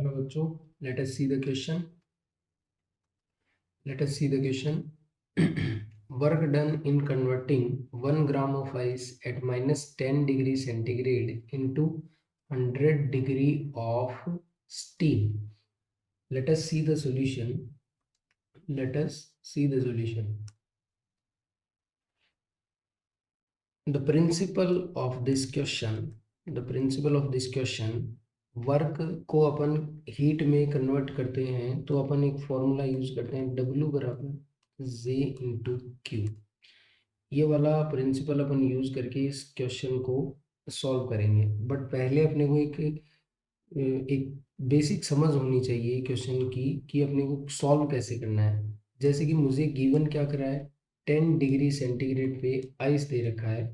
Hello बच्चों, let us see the question. Let us see the question. Work done in converting 1 gram of ice at minus 10 degree centigrade into 100 degree of steam. Let us see the solution. Let us see the solution. The principle of this question, work को अपन heat में convert करते हैं तो अपन एक formula use करते हैं W बराबर J into Q. ये वाला प्रिंसिपल अपन यूज करके इस क्वेश्चन को सॉल्व करेंगे। बट पहले अपने को एक बेसिक समझ होनी चाहिए क्वेश्चन की कि अपने को सॉल्व कैसे करना है। जैसे कि मुझे गिवन क्या करा है, 10 डिग्री सेंटीग्रेड पे आइस दे रखा है,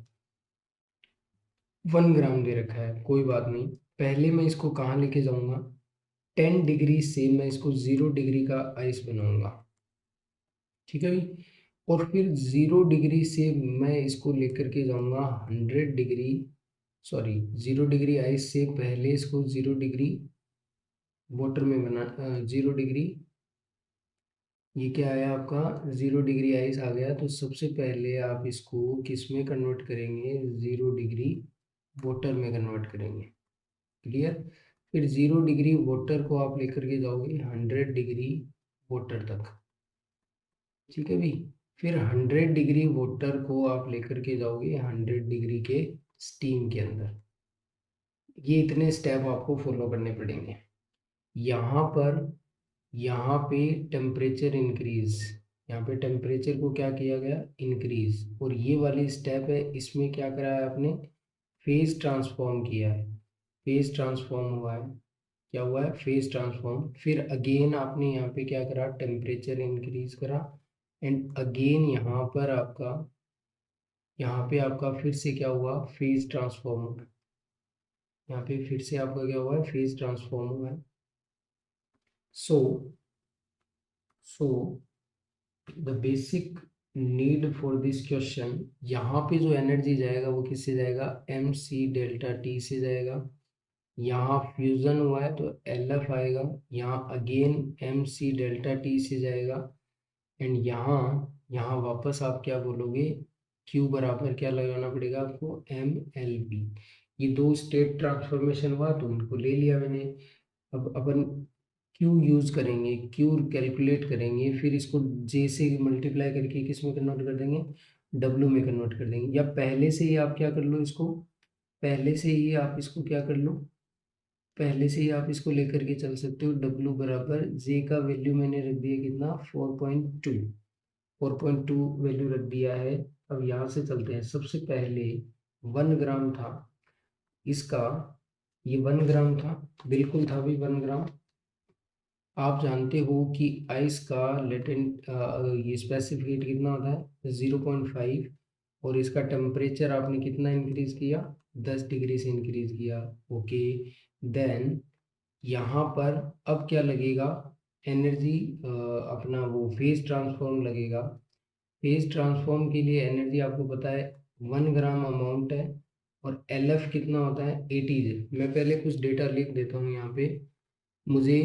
1 ग्राम दे रखा है। कोई बात नहीं, पहले मैं इसको कहाँ लेके जाऊंगा, 10 डिग्री से मैं इसको 0 डिग्री का आइस बनाऊंगा, ठीक है भाई। और फिर 0 डिग्री से मैं इसको लेकर के जाऊंगा 100 डिग्री, सॉरी 0 डिग्री आइस से पहले इसको 0 डिग्री वाटर में बना 0 डिग्री, ये क्या आया आपका 0 डिग्री आइस आ गया। तो सबसे पहले आप इसको किस में कन्वर्ट करेंगे, 0 डिग्री वाटर में कन्वर्ट करेंगे। क्लियर। फिर 0 डिग्री वाटर को आप लेकर के जाओगे 100 डिग्री वाटर तक, ठीक है भाई। फिर 100 डिग्री वाटर को आप लेकर के जाओगे 100 डिग्री के स्टीम के अंदर। ये इतने स्टेप आपको फॉलो करने पड़ेंगे। यहाँ पे टेम्परेचर इंक्रीज, यहाँ पे टेम्परेचर को क्या किया गया, इंक्रीज। और ये वाली स्टेप है, इसमें क्या करा है आपने, फेज ट्रांसफॉर्म किया है, फेज ट्रांसफॉर्म हुआ है। क्या हुआ है, फेज ट्रांसफॉर्म। फिर अगेन आपने यहाँ पे क्या करा, टेम्परेचर इंक्रीज करा। एंड अगेन यहाँ पे आपका फिर से क्या हुआ, फेज ट्रांसफॉर्म हुआ। यहाँ पे फिर से आपका क्या हुआ है, फेज ट्रांसफॉर्म हुआ है। So the basic need for this question, यहाँ पे जो एनर्जी जाएगा वो किससे जाएगा, MC डेल्टा T से जाएगा। यहाँ फ्यूजन हुआ है तो LF आएगा। यहाँ अगेन MC डेल्टा T से जाएगा। एंड यहाँ वापस आप क्या बोलोगे, Q बराबर क्या लगाना पड़ेगा आपको, MLB। ये दो स्टेट ट्रांसफॉर्मेशन हुआ तो उनको ले लिया मैंने। अब अपन क्यू यूज करेंगे, क्यू कैलकुलेट करेंगे, फिर इसको जे से मल्टीप्लाई करके किस में कन्वर्ट कर देंगे, W में कन्वर्ट कर देंगे। या पहले से ही आप क्या कर लो इसको, पहले से ही आप इसको क्या कर लो, पहले से ही आप इसको लेकर के चल सकते हो। W बराबर जे का वैल्यू मैंने रख दिया कितना, 4.2, 4.2 वैल्यू रख दिया है। अब यहाँ से चलते हैं। सबसे पहले 1 ग्राम था इसका, ये 1 ग्राम था, बिल्कुल था भी 1 ग्राम। आप जानते हो कि आइस का लेटेंट ये स्पेसिफिक हीट कितना होता है, 0.5। और इसका टेम्परेचर आपने कितना इंक्रीज किया, 10 डिग्री से इंक्रीज किया। ओके, देन यहाँ पर अब क्या लगेगा, एनर्जी अपना वो फेज ट्रांसफॉर्म लगेगा। फेज ट्रांसफॉर्म के लिए एनर्जी आपको पता है 1 ग्राम अमाउंट है, और LF कितना होता है, 80 J। मैं पहले कुछ डेटा लिख देता हूँ यहाँ पे। मुझे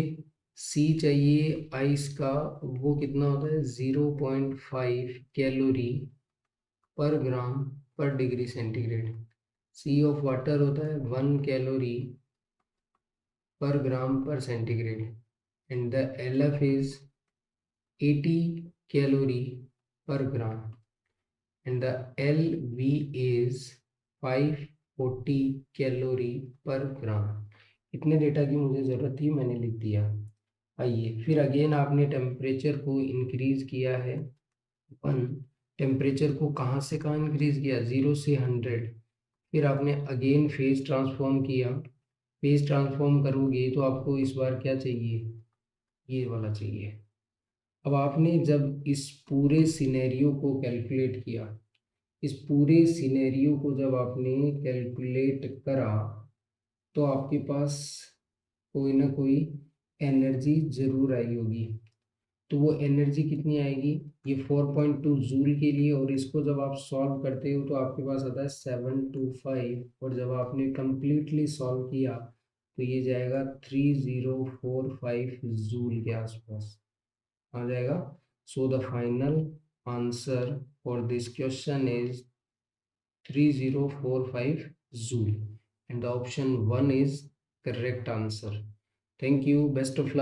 C चाहिए आइस का, वो कितना होता है 0.5 कैलोरी पर ग्राम पर degree centigrade. C of water होता है 1 calorie per gram per centigrade, and the LF is 80 calorie per gram, and the LV is 540 calorie per gram। इतने डेटा की मुझे ज़रूरत थी, मैंने लिख दिया। आइए फिर अगेन आपने टेम्परेचर को इंक्रीज किया है 1। टेम्परेचर को कहाँ से कहाँ इंक्रीज किया, 0 से 100। फिर आपने अगेन फेज ट्रांसफॉर्म किया। फेज ट्रांसफॉर्म करोगे तो आपको इस बार क्या चाहिए, ये वाला चाहिए। अब आपने जब इस पूरे सिनेरियो को कैलकुलेट किया, इस पूरे सिनेरियो को जब आपने कैलकुलेट करा, तो आपके पास कोई ना कोई एनर्जी जरूर आई होगी। तो वो एनर्जी कितनी आएगी, ये 4.2 जूल के लिए। और इसको जब आप सॉल्व करते हो तो आपके पास आता है 725। और जब आपने कंप्लीटली सॉल्व किया तो ये जाएगा 3045 जूल के आसपास आ जाएगा। So the final answer for this question is 3045 joule, and the option 1 is correct answer. Thank you, best of luck.